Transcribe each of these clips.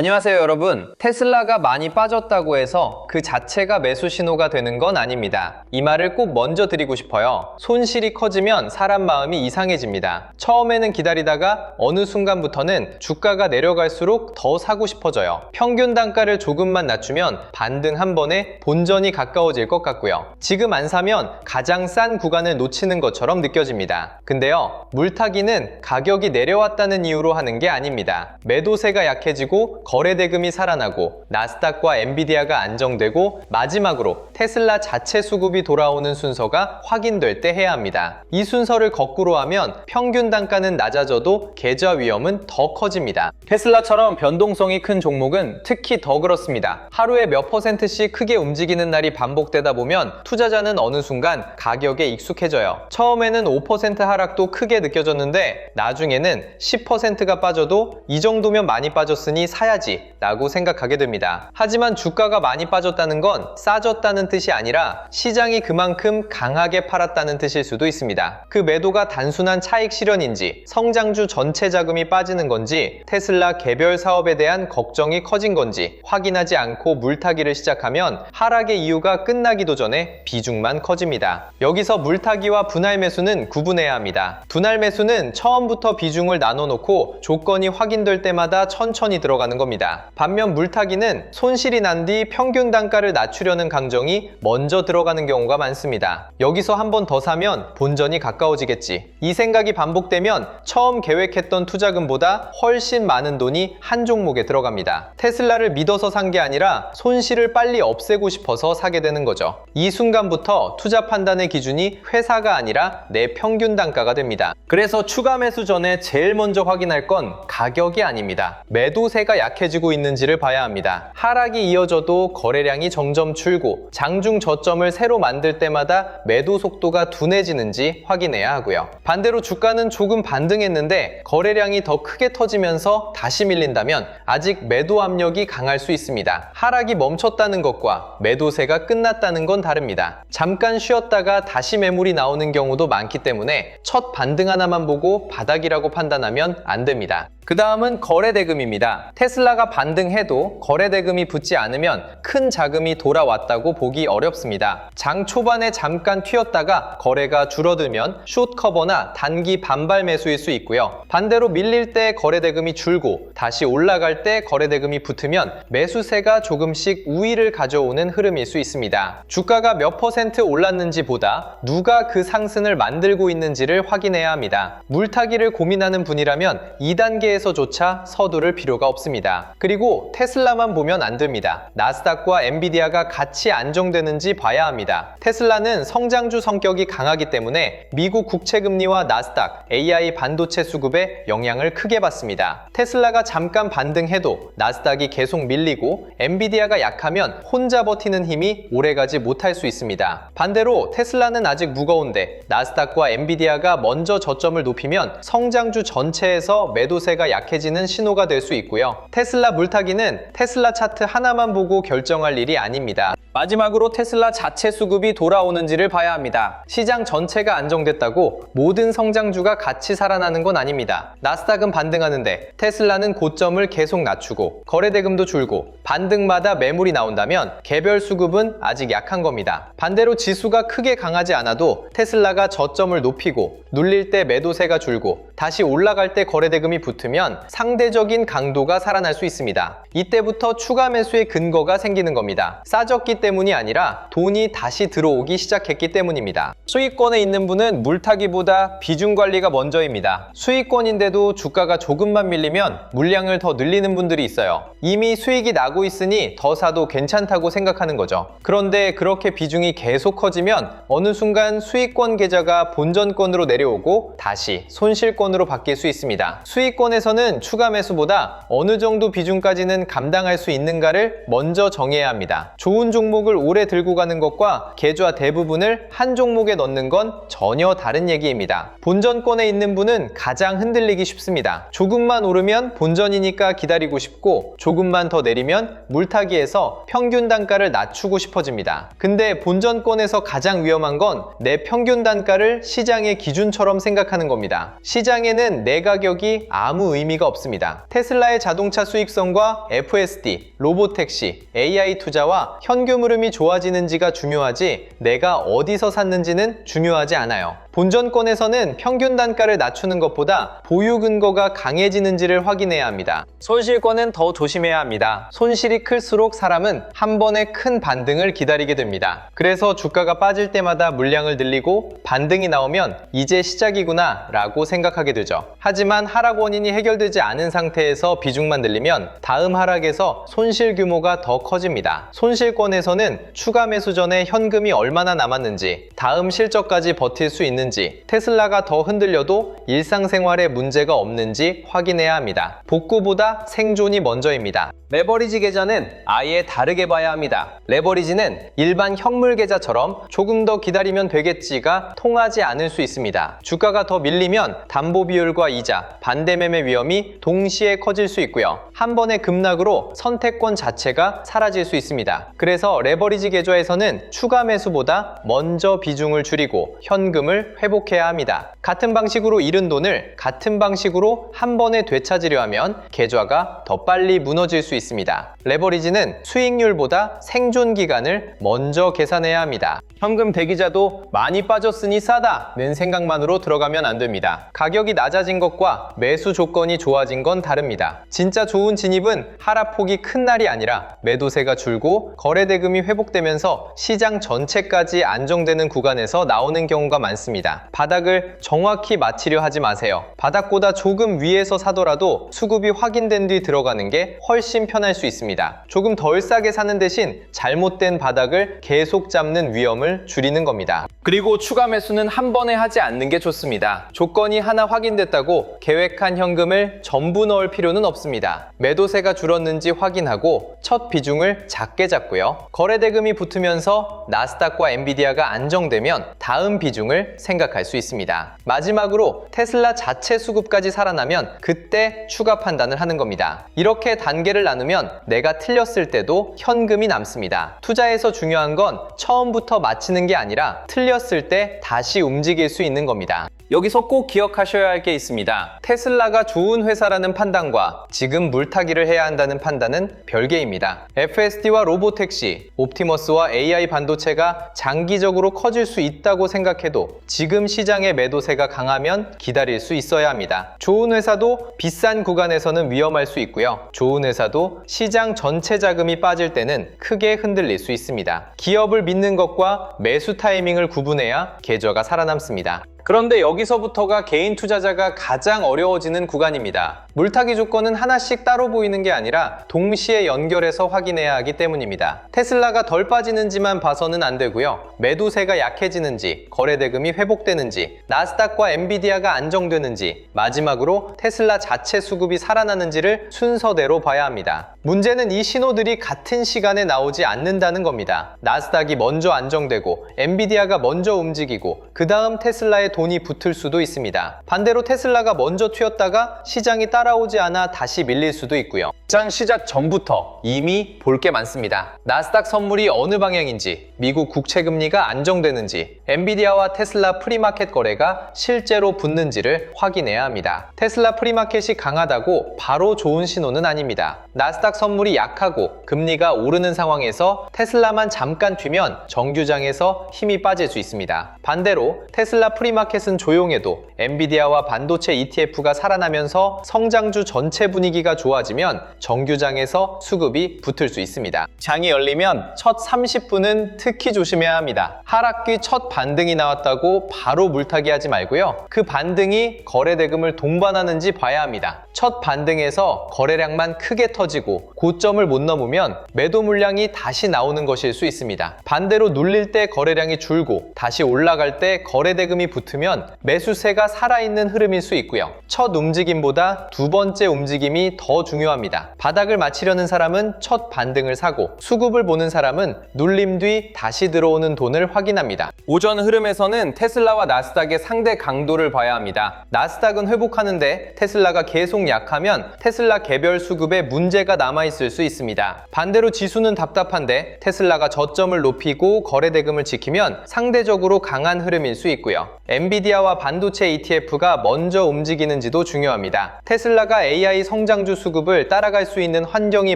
안녕하세요 여러분. 테슬라가 많이 빠졌다고 해서 그 자체가 매수 신호가 되는 건 아닙니다. 이 말을 꼭 먼저 드리고 싶어요. 손실이 커지면 사람 마음이 이상해집니다. 처음에는 기다리다가 어느 순간부터는 주가가 내려갈수록 더 사고 싶어져요. 평균 단가를 조금만 낮추면 반등 한 번에 본전이 가까워질 것 같고요. 지금 안 사면 가장 싼 구간을 놓치는 것처럼 느껴집니다. 근데요, 물타기는 가격이 내려왔다는 이유로 하는 게 아닙니다. 매도세가 약해지고 거래대금이 살아나고 나스닥과 엔비디아가 안정되고 마지막으로 테슬라 자체 수급이 돌아오는 순서가 확인될 때 해야 합니다. 이 순서를 거꾸로 하면 평균 단가는 낮아져도 계좌 위험은 더 커집니다. 테슬라처럼 변동성이 큰 종목은 특히 더 그렇습니다. 하루에 몇 %씩 크게 움직이는 날이 반복되다 보면 투자자는 어느 순간 가격에 익숙해져요. 처음에는 5% 하락도 크게 느껴졌는데 나중에는 10%가 빠져도 이 정도면 많이 빠졌으니 사야지 라고 생각하게 됩니다. 하지만 주가가 많이 빠졌다는 건 싸졌다는 뜻이 아니라 시장이 그만큼 강하게 팔았다는 뜻일 수도 있습니다. 그 매도가 단순한 차익 실현인지 성장주 전체 자금이 빠지는 건지 테슬라 개별 사업에 대한 걱정이 커진 건지 확인하지 않고 물타기를 시작하면 하락의 이유가 끝나기도 전에 비중만 커집니다. 여기서 물타기와 분할 매수는 구분해야 합니다. 분할 매수는 처음부터 비중을 나눠놓고 조건이 확인될 때마다 천천히 들어가는 겁니다. 반면 물타기는 손실이 난 뒤 평균 단가를 낮추려는 강정이 먼저 들어가는 경우가 많습니다. 여기서 한 번 더 사면 본전이 가까워지겠지. 이 생각이 반복되면 처음 계획했던 투자금보다 훨씬 많은 돈이 한 종목에 들어갑니다. 테슬라를 믿어서 산 게 아니라 손실을 빨리 없애고 싶어서 사게 되는 거죠. 이 순간부터 투자 판단의 기준이 회사가 아니라 내 평균 단가가 됩니다. 그래서 추가 매수 전에 제일 먼저 확인할 건 가격이 아닙니다. 매도세가 약해지고 있는지를 봐야 합니다. 하락이 이어져도 거래량이 점점 줄고 장중 저점을 새로 만들 때마다 매도 속도가 둔해지는지 확인해야 하고요. 반대로 주가는 조금 반등했는데 거래량이 더 크게 터지면서 다시 밀린다면 아직 매도 압력이 강할 수 있습니다. 하락이 멈췄다는 것과 매도세가 끝났다는 건 다릅니다. 잠깐 쉬었다가 다시 매물이 나오는 경우도 많기 때문에 첫 반등 하나만 보고 바닥이라고 판단하면 안 됩니다. 그 다음은 거래대금입니다. 테슬라가 반등해도 거래대금이 붙지 않으면 큰 자금이 돌아왔다고 보기 어렵습니다. 장 초반에 잠깐 튀었다가 거래가 줄어들면 숏커버나 단기 반발 매수일 수 있고요. 반대로 밀릴 때 거래대금이 줄고 다시 올라갈 때 거래대금이 붙으면 매수세가 조금씩 우위를 가져오는 흐름일 수 있습니다. 주가가 몇 % 올랐는지 보다 누가 그 상승을 만들고 있는지를 확인해야 합니다. 물타기를 고민하는 분이라면 2단계에서조차 서두를 필요가 없습니다. 그리고 테슬라만 보면 안 됩니다. 나스닥과 엔비디아가 같이 안정되는지 봐야 합니다. 테슬라는 성장주 성격이 강하기 때문에 미국 국채금리와 나스닥, AI 반도체 수급에 영향을 크게 받습니다. 테슬라가 잠깐 반등해도 나스닥이 계속 밀리고 엔비디아가 약하면 혼자 버티는 힘이 오래가지 못할 수 있습니다. 반대로 테슬라는 아직 무거운데 나스닥과 엔비디아가 먼저 저점을 높이면 성장주 전체에서 매도세가 약해지는 신호가 될 수 있고요. 테슬라 물타기는 테슬라 차트 하나만 보고 결정할 일이 아닙니다. 마지막으로 테슬라 자체 수급이 돌아오는지를 봐야 합니다. 시장 전체가 안정됐다고 모든 성장주가 같이 살아나는 건 아닙니다. 나스닥은 반등하는데 테슬라는 고점을 계속 낮추고 거래대금도 줄고 반등마다 매물이 나온다면 개별 수급은 아직 약한 겁니다. 반대로 지수가 크게 강하지 않아도 테슬라가 저점을 높이고 눌릴 때 매도세가 줄고 다시 올라갈 때 거래대금이 붙으면 상대적인 강도가 살아날 수 있습니다. 이때부터 추가 매수의 근거가 생기는 겁니다. 싸졌기 때문이 아니라 돈이 다시 들어오기 시작했기 때문입니다. 수익권에 있는 분은 물타기보다 비중 관리가 먼저입니다. 수익권인데도 주가가 조금만 밀리면 물량을 더 늘리는 분들이 있어요. 이미 수익이 나고 있으니 더 사도 괜찮다고 생각하는 거죠. 그런데 그렇게 비중이 계속 커지면 어느 순간 수익권 계좌가 본전권으로 내려오고 다시 손실권으로 바뀔 수 있습니다. 수익권에서는 추가 매수보다 어느 정도 비중까지는 감당할 수 있는가를 먼저 정해야 합니다. 좋은 종목을 오래 들고 가는 것과 계좌 대부분을 한 종목에 넣는 건 전혀 다른 얘기입니다. 본전권에 있는 분은 가장 흔들리기 쉽습니다. 조금만 오르면 본전이니까 기다리고 싶고 조금만 더 내리면 물타기에서 평균 단가를 낮추고 싶어집니다. 근데 본전권에서 가장 위험한 건 내 평균 단가를 시장의 기준처럼 생각하는 겁니다. 시장 시장에는 내 가격이 아무 의미가 없습니다. 테슬라의 자동차 수익성과 FSD, 로보택시, AI 투자와 현금 흐름이 좋아지는지가 중요하지 내가 어디서 샀는지는 중요하지 않아요. 본전권에서는 평균 단가를 낮추는 것보다 보유 근거가 강해지는지를 확인해야 합니다. 손실권은 더 조심해야 합니다. 손실이 클수록 사람은 한 번에 큰 반등을 기다리게 됩니다. 그래서 주가가 빠질 때마다 물량을 늘리고 반등이 나오면 이제 시작이구나 라고 생각하게 되죠. 하지만 하락 원인이 해결되지 않은 상태에서 비중만 늘리면 다음 하락에서 손실 규모가 더 커집니다. 손실권에서는 추가 매수 전에 현금이 얼마나 남았는지, 다음 실적까지 버틸 수 있는지, 테슬라가 더 흔들려도 일상생활에 문제가 없는지 확인해야 합니다. 복구보다 생존이 먼저입니다. 레버리지 계좌는 아예 다르게 봐야 합니다. 레버리지는 일반 현물 계좌처럼 조금 더 기다리면 되겠지가 통하지 않을 수 있습니다. 주가가 더 밀리면 담보 비율과 이자, 반대 매매 위험이 동시에 커질 수 있고요. 한 번의 급락으로 선택권 자체가 사라질 수 있습니다. 그래서 레버리지 계좌에서는 추가 매수보다 먼저 비중을 줄이고 현금을 회복해야 합니다. 같은 방식으로 잃은 돈을 같은 방식으로 한 번에 되찾으려 하면 계좌가 더 빨리 무너질 수 있습니다. 레버리지는 수익률보다 생존 기간을 먼저 계산해야 합니다. 현금 대기자도 많이 빠졌으니 싸다는 생각만으로 들어가면 안 됩니다. 가격이 낮아진 것과 매수 조건이 좋아진 건 다릅니다. 진짜 좋은 진입은 하락폭이 큰 날이 아니라 매도세가 줄고 거래대금이 회복되면서 시장 전체까지 안정되는 구간에서 나오는 경우가 많습니다. 바닥을 정확히 맞히려 하지 마세요. 바닥보다 조금 위에서 사더라도 수급이 확인된 뒤 들어가는 게 훨씬 편할 수 있습니다. 조금 덜 싸게 사는 대신 잘못된 바닥을 계속 잡는 위험을 줄이는 겁니다. 그리고 추가 매수는 한 번에 하지 않는 게 좋습니다. 조건이 하나 확인됐다고 계획한 현금을 전부 넣을 필요는 없습니다. 매도세가 줄었는지 확인하고 첫 비중을 작게 잡고요. 거래대금이 붙으면서 나스닥과 엔비디아가 안정되면 다음 비중을 생각할 수 있습니다. 마지막으로 테슬라 자체 수급까지 살아나면 그때 추가 판단을 하는 겁니다. 이렇게 단계를 나누면 내가 틀렸을 때도 현금이 남습니다. 투자에서 중요한 건 처음부터 맞히는 게 아니라 틀렸을 때 다시 움직일 수 있는 겁니다. 여기서 꼭 기억하셔야 할 게 있습니다. 테슬라가 좋은 회사라는 판단과 지금 물타기를 해야 한다는 판단은 별개입니다. FSD와 로보택시, 옵티머스와 AI 반도체가 장기적으로 커질 수 있다고 생각해도 지금 시장의 매도세가 강하면 기다릴 수 있어야 합니다. 좋은 회사도 비싼 구간에서는 위험할 수 있고요. 좋은 회사도 시장 전체 자금이 빠질 때는 크게 흔들릴 수 있습니다. 기업을 믿는 것과 매수 타이밍을 구분해야 계좌가 살아남습니다. 그런데 여기서부터가 개인 투자자가 가장 어려워지는 구간입니다. 물타기 조건은 하나씩 따로 보이는 게 아니라 동시에 연결해서 확인해야 하기 때문입니다. 테슬라가 덜 빠지는지만 봐서는 안 되고요. 매도세가 약해지는지, 거래대금이 회복되는지, 나스닥과 엔비디아가 안정되는지, 마지막으로 테슬라 자체 수급이 살아나는지를 순서대로 봐야 합니다. 문제는 이 신호들이 같은 시간에 나오지 않는다는 겁니다. 나스닥이 먼저 안정되고 엔비디아가 먼저 움직이고 그 다음 테슬라의 돈이 붙을 수도 있습니다. 반대로 테슬라가 먼저 튀었다가 시장이 따라오지 않아 다시 밀릴 수도 있고요. 장 시작 전부터 이미 볼 게 많습니다. 나스닥 선물이 어느 방향인지, 미국 국채 금리가 안정되는지, 엔비디아와 테슬라 프리마켓 거래가 실제로 붙는지를 확인해야 합니다. 테슬라 프리마켓이 강하다고 바로 좋은 신호는 아닙니다. 나스닥 선물이 약하고 금리가 오르는 상황에서 테슬라만 잠깐 튀면 정규장에서 힘이 빠질 수 있습니다. 반대로 테슬라 프리마켓은 조용해도 엔비디아와 반도체 ETF가 살아나면서 성장주 전체 분위기가 좋아지면 정규장에서 수급이 붙을 수 있습니다. 장이 열리면 첫 30분은 특히 조심해야 합니다. 하락기 첫 반등이 나왔다고 바로 물타기 하지 말고요. 그 반등이 거래대금을 동반하는지 봐야 합니다. 첫 반등에서 거래량만 크게 터지고 고점을 못 넘으면 매도 물량이 다시 나오는 것일 수 있습니다. 반대로 눌릴 때 거래량이 줄고 다시 올라갈 때 거래대금이 붙으면 매수세가 살아있는 흐름일 수 있고요. 첫 움직임보다 두 번째 움직임이 더 중요합니다. 바닥을 맞히려는 사람은 첫 반등을 사고 수급을 보는 사람은 눌림 뒤 다시 들어오는 돈을 확인합니다. 오전 흐름에서는 테슬라와 나스닥의 상대 강도를 봐야 합니다. 나스닥은 회복하는데 테슬라가 계속 약하면 테슬라 개별 수급에 문제가 남아있을 수 있습니다. 반대로 지수는 답답한데 테슬라가 저점을 높이고 거래대금을 지키면 상대적으로 강한 흐름일 수 있고요. 엔비디아와 반도체 ETF가 먼저 움직이는지도 중요합니다. 테슬라가 AI 성장주 수급을 따라갈 수 있는 환경이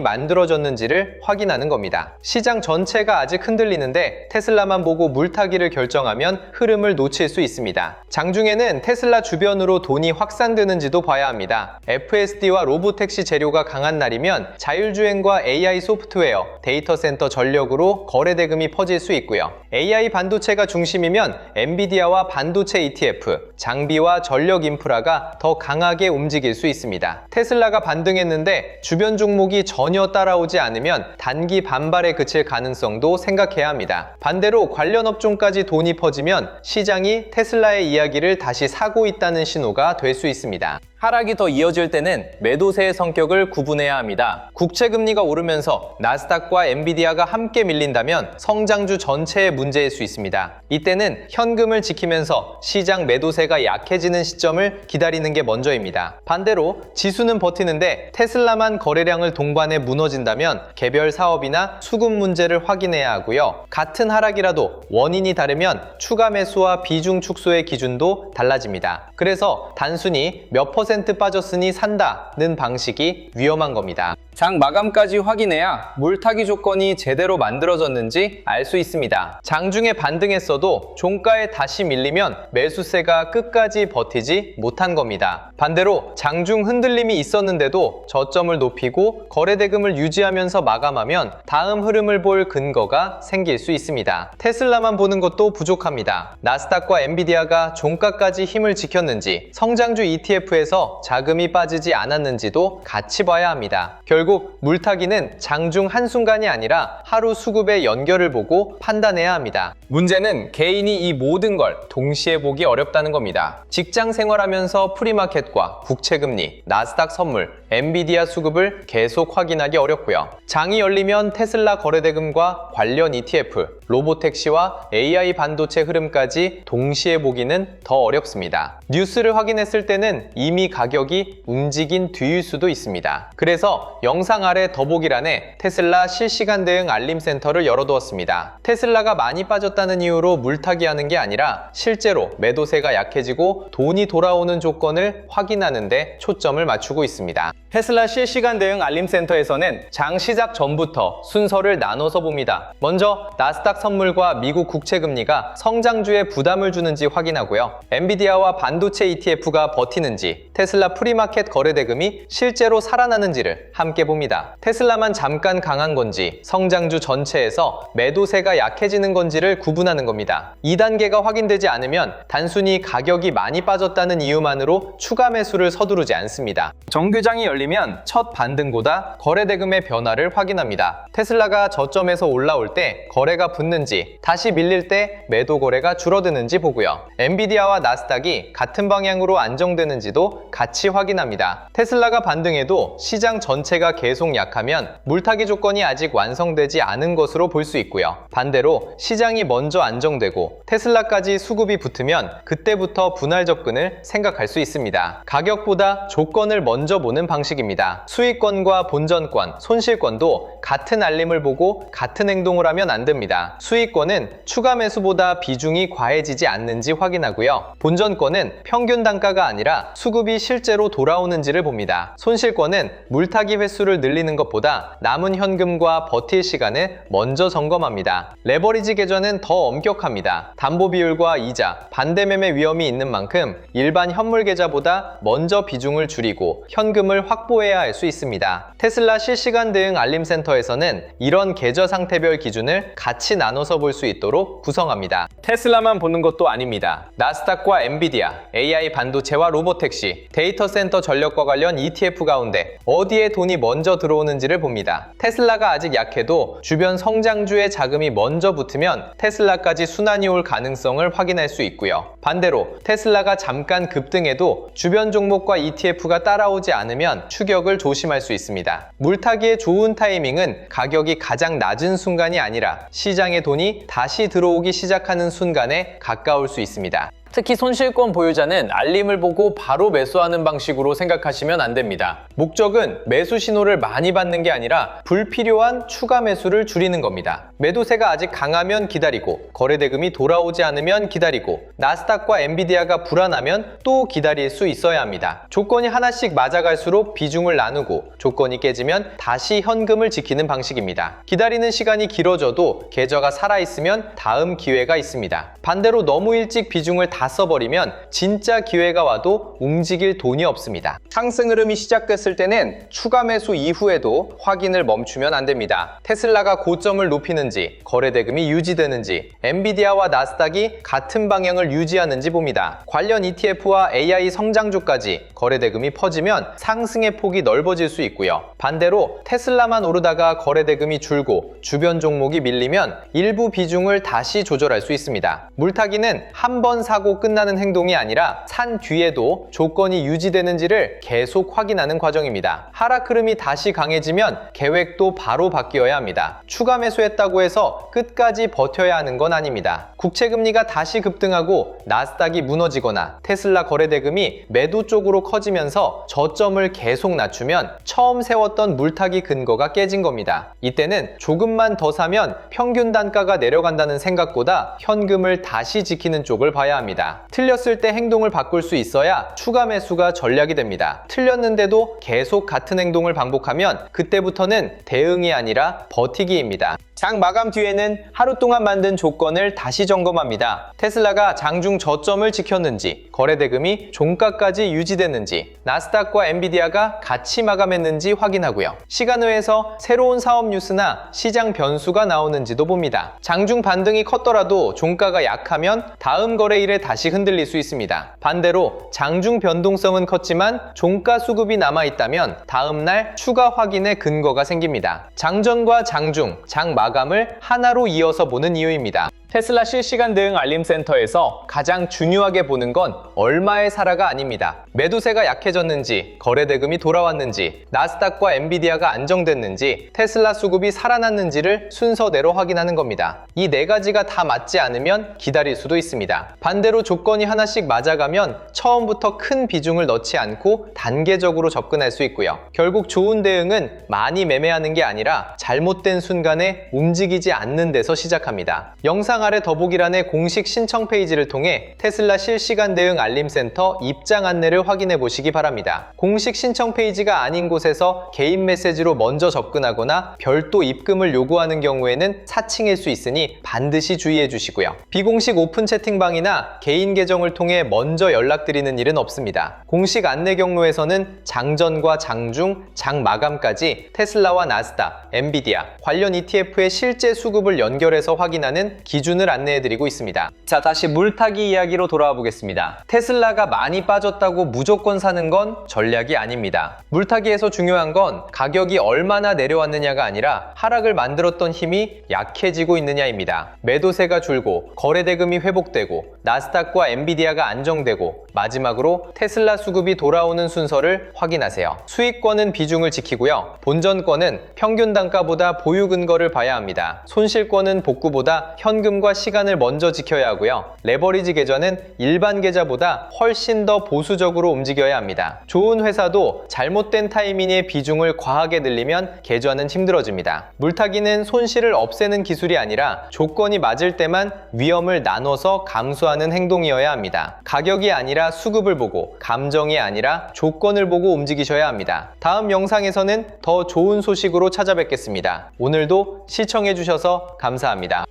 만들어졌는지를 확인하는 겁니다. 시장 전체가 아직 흔들리는데 테슬라만 보고 물타기를 결정하면 흐름을 놓칠 수 있습니다. 장중에는 테슬라 주변으로 돈이 확산되는지도 봐야 합니다. FSD와 로보택시 재료가 강한 날이면 자율주행과 AI 소프트웨어, 데이터 센터 전력으로 거래 대금이 퍼질 수 있고요. AI 반도체가 중심이면 엔비디아와 반도체 ETF, 장비와 전력 인프라가 더 강하게 움직일 수 있습니다. 테슬라가 반등했는데 주변 종목이 전혀 따라오지 않으면 단기 반발에 그칠 가능성도 생각해야 합니다. 반대로 관련 업종까지 돈이 퍼지면 시장이 테슬라의 이야기를 다시 사고 있다는 신호가 될 수 있습니다. 하락이 더 이어질 때는 매도세의 성격을 구분해야 합니다. 국채금리가 오르면서 나스닥과 엔비디아가 함께 밀린다면 성장주 전체의 문제일 수 있습니다. 이때는 현금을 지키면서 시장 매도세가 약해지는 시점을 기다리는 게 먼저입니다. 반대로 지수는 버티는데 테슬라만 거래량을 동반해 무너진다면 개별 사업이나 수급 문제를 확인해야 하고요. 같은 하락이라도 원인이 다르면 추가 매수와 비중 축소의 기준도 달라집니다. 그래서 단순히 몇 퍼센트 빠졌으니 산다는 방식이 위험한 겁니다. 장 마감까지 확인해야 물타기 조건이 제대로 만들어졌는지 알 수 있습니다. 장중에 반등했어도 종가에 다시 밀리면 매수세가 끝까지 버티지 못한 겁니다. 반대로 장중 흔들림이 있었는데도 저점을 높이고 거래 대금을 유지하면서 마감하면 다음 흐름을 볼 근거가 생길 수 있습니다. 테슬라만 보는 것도 부족합니다. 나스닥과 엔비디아가 종가까지 힘을 지켰는지, 성장주 ETF에서 자금이 빠지지 않았는지도 같이 봐야 합니다. 결국 물타기는 장중 한순간이 아니라 하루 수급의 연결을 보고 판단해야 합니다. 문제는 개인이 이 모든 걸 동시에 보기 어렵다는 겁니다. 직장 생활하면서 프리마켓과 국채금리, 나스닥 선물, 엔비디아 수급을 계속 확인하기 어렵고요. 장이 열리면 테슬라 거래대금과 관련 ETF, 로보택시와 AI 반도체 흐름까지 동시에 보기는 더 어렵습니다. 뉴스를 확인했을 때는 이미 가격이 움직인 뒤일 수도 있습니다. 그래서 영상 아래 더보기란에 테슬라 실시간 대응 알림센터를 열어두었습니다. 테슬라가 많이 빠졌다는 이유로 물타기하는 게 아니라 실제로 매도세가 약해지고 돈이 돌아오는 조건을 확인하는 데 초점을 맞추고 있습니다. 테슬라 실시간 대응 알림센터에서는 장 시작 전부터 순서를 나눠서 봅니다. 먼저 나스닥 선물과 미국 국채금리가 성장주에 부담을 주는지 확인하고요. 엔비디아와 반도체 ETF가 버티는지, 테슬라 프리마켓 거래대금이 실제로 살아나는지를 함께 봅니다. 테슬라만 잠깐 강한 건지, 성장주 전체에서 매도세가 약해지는 건지를 구분하는 겁니다. 2단계가 확인되지 않으면 단순히 가격이 많이 빠졌다는 이유만으로 추가 매수를 서두르지 않습니다. 정규장이 열리면 첫 반등보다 거래대금의 변화를 확인합니다. 테슬라가 저점에서 올라올 때 거래가 붙는지, 다시 밀릴 때 매도 거래가 줄어드는지 보고요. 엔비디아와 나스닥이 같은 방향으로 안정되는지도 같이 확인합니다. 테슬라가 반등해도 시장 전체가 계속 약하면 물타기 조건이 아직 완성되지 않은 것으로 볼 수 있고요. 반대로 시장이 먼저 안정되고 테슬라까지 수급이 붙으면 그때부터 분할 접근을 생각할 수 있습니다. 가격보다 조건을 먼저 보는 방식입니다. 수익권과 본전권, 손실권도 같은 알림을 보고 같은 행동을 하면 안 됩니다. 수익권은 추가 매수보다 비중이 과해지지 않는지 확인하고요. 본전권은 평균 단가가 아니라 수급이 실제로 돌아오는지를 봅니다. 손실권은 물타기 횟수를 늘리는 것보다 남은 현금과 버틸 시간을 먼저 점검합니다. 레버리지 계좌는 더 엄격합니다. 담보 비율과 이자, 반대매매 위험이 있는 만큼 일반 현물 계좌보다 먼저 비중을 줄이고 현금을 확보해야 할 수 있습니다. 테슬라 실시간 대응 알림센터에서는 이런 계좌 상태별 기준을 같이 나눠서 볼 수 있도록 구성합니다. 테슬라만 보는 것도 아닙니다. 나스닥과 엔비디아, AI 반도체와 로보택시, 데이터 센터 전력과 관련 ETF 가운데 어디에 돈이 먼저 들어오는지를 봅니다. 테슬라가 아직 약해도 주변 성장주의 자금이 먼저 붙으면 테슬라까지 순환이 올 가능성을 확인할 수 있고요. 반대로 테슬라가 잠깐 급등해도 주변 종목과 ETF가 따라오지 않으면 추격을 조심할 수 있습니다. 물타기의 좋은 타이밍은 가격이 가장 낮은 순간이 아니라 시장에 돈이 다시 들어오기 시작하는 순간에 가까울 수 있습니다. 특히 손실권 보유자는 알림을 보고 바로 매수하는 방식으로 생각하시면 안 됩니다. 목적은 매수 신호를 많이 받는 게 아니라 불필요한 추가 매수를 줄이는 겁니다. 매도세가 아직 강하면 기다리고, 거래대금이 돌아오지 않으면 기다리고, 나스닥과 엔비디아가 불안하면 또 기다릴 수 있어야 합니다. 조건이 하나씩 맞아갈수록 비중을 나누고, 조건이 깨지면 다시 현금을 지키는 방식입니다. 기다리는 시간이 길어져도 계좌가 살아있으면 다음 기회가 있습니다. 반대로 너무 일찍 비중을 다 써버리면 진짜 기회가 와도 움직일 돈이 없습니다. 상승 흐름이 시작됐을 때는 추가 매수 이후에도 확인을 멈추면 안 됩니다. 테슬라가 고점을 높이는지, 거래대금이 유지되는지, 엔비디아와 나스닥이 같은 방향을 유지하는지 봅니다. 관련 ETF와 AI 성장주까지 거래대금이 퍼지면 상승의 폭이 넓어질 수 있고요. 반대로 테슬라만 오르다가 거래대금이 줄고 주변 종목이 밀리면 일부 비중을 다시 조절할 수 있습니다. 물타기는 한 번 사고 끝나는 행동이 아니라 산 뒤에도 조건이 유지되는지를 계속 확인하는 과정입니다. 하락 흐름이 다시 강해지면 계획도 바로 바뀌어야 합니다. 추가 매수했다고 해서 끝까지 버텨야 하는 건 아닙니다. 국채금리가 다시 급등하고 나스닥이 무너지거나 테슬라 거래대금이 매도 쪽으로 커지면서 저점을 계속 낮추면 처음 세웠던 물타기 근거가 깨진 겁니다. 이때는 조금만 더 사면 평균 단가가 내려간다는 생각보다 현금을 다시 지키는 쪽을 봐야 합니다. 틀렸을 때 행동을 바꿀 수 있어야 추가 매수가 전략이 됩니다. 틀렸는데도 계속 같은 행동을 반복하면 그때부터는 대응이 아니라 버티기입니다. 장 마감 뒤에는 하루 동안 만든 조건을 다시 점검합니다. 테슬라가 장중 저점을 지켰는지, 거래대금이 종가까지 유지됐는지, 나스닥과 엔비디아가 같이 마감했는지 확인하고요. 시간외에서 새로운 사업 뉴스나 시장 변수가 나오는지도 봅니다. 장중 반등이 컸더라도 종가가 약하면 다음 거래일에 다시 흔들릴 수 있습니다. 반대로 장중 변동성은 컸지만 종가 수급이 남아있다면 다음날 추가 확인의 근거가 생깁니다. 장전과 장중, 장 마감을 하나로 이어서 보는 이유입니다. 테슬라 실시간 대응 알림센터에서 가장 중요하게 보는 건 얼마에 사라가 아닙니다. 매도세가 약해졌는지, 거래대금이 돌아왔는지, 나스닥과 엔비디아가 안정됐는지, 테슬라 수급이 살아났는지를 순서대로 확인하는 겁니다. 이 네 가지가 다 맞지 않으면 기다릴 수도 있습니다. 반대로 조건이 하나씩 맞아가면 처음부터 큰 비중을 넣지 않고 단계적으로 접근할 수 있고요. 결국 좋은 대응은 많이 매매하는 게 아니라 잘못된 순간에 움직이지 않는 데서 시작합니다. 영상 아래 더보기란의 공식 신청 페이지를 통해 테슬라 실시간 대응 알림센터 입장 안내를 확인해 보시기 바랍니다. 공식 신청 페이지가 아닌 곳에서 개인 메시지로 먼저 접근하거나 별도 입금을 요구하는 경우에는 사칭일 수 있으니 반드시 주의해 주시고요. 비공식 오픈 채팅방이나 개인 계정을 통해 먼저 연락드리는 일은 없습니다. 공식 안내 경로에서는 장전과 장중, 장 마감까지 테슬라와 나스닥, 엔비디아, 관련 ETF의 실제 수급을 연결해서 확인하는 기준을 안내해드리고 있습니다. 자, 다시 물타기 이야기로 돌아와 보겠습니다. 테슬라가 많이 빠졌다고 무조건 사는 건 전략이 아닙니다. 물타기에서 중요한 건 가격이 얼마나 내려왔느냐가 아니라 하락을 만들었던 힘이 약해지고 있느냐입니다. 매도세가 줄고 거래대금이 회복되고 나스닥과 엔비디아가 안정되고 마지막으로 테슬라 수급이 돌아오는 순서를 확인하세요. 수익권은 비중을 지키고요. 본전권은 평균 단가보다 보유 근거를 봐야 합니다. 손실권은 복구보다 현금과 시간을 먼저 지켜야 하고요. 레버리지 계좌는 일반 계좌보다 훨씬 더 보수적으로 움직여야 합니다. 좋은 회사도 잘못된 타이밍에 비중을 과하게 늘리면 계좌는 힘들어집니다. 물타기는 손실을 없애는 기술이 아니라 조건이 맞을 때만 위험을 나눠서 감수하는 행동이어야 합니다. 가격이 아니라 수급을 보고, 감정이 아니라 조건을 보고 움직이셔야 합니다. 다음 영상에서는 더 좋은 소식으로 찾아뵙겠습니다. 오늘도 시청해주셔서 감사합니다.